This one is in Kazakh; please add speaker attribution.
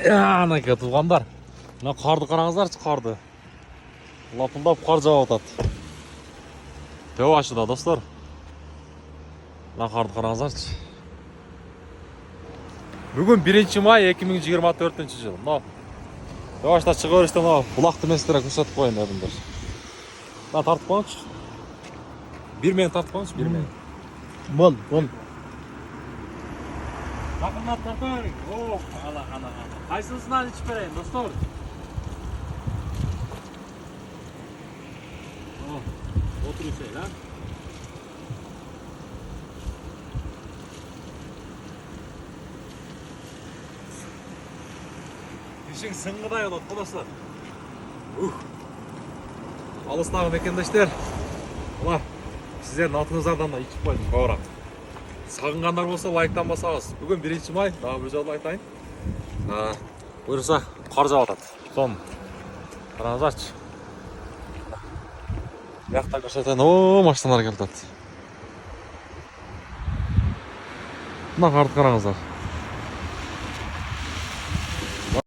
Speaker 1: Анакей туғандар. Мына қарды қараңыздаршы, қарды. Лапылдап қар жауып атады. Тәу ашыда, достар. Мына қарды қараңыздаршы. Бүгін 1 май 2024 жыл. Мына Yavaşlar çıkıyor işte ama bulak demesine kuşatıp koyun adımdır. Ben tartıp konuş. Bir men tartıp konuş, bir men.
Speaker 2: Bol.
Speaker 1: Yakından tartın. Oh, ana. Kaysısından içip vereyim dostlar. Oh, oturuyor şey lan. İşin sыңғыдай oldu dostlar. Алыстағы мекендештер. Мына сіздердің атыңыздардан да içіп қойдым қауырап. Сағынғандар болса лайктан басаңыз. Бүгін 1 май, дағы бір жолы айтайын. Бұйырса қар жауып атады. Соны қараңыздаршы. Яқта көрсетейін. О, машиналар келіп жатады. Мына қарды қараңыздар.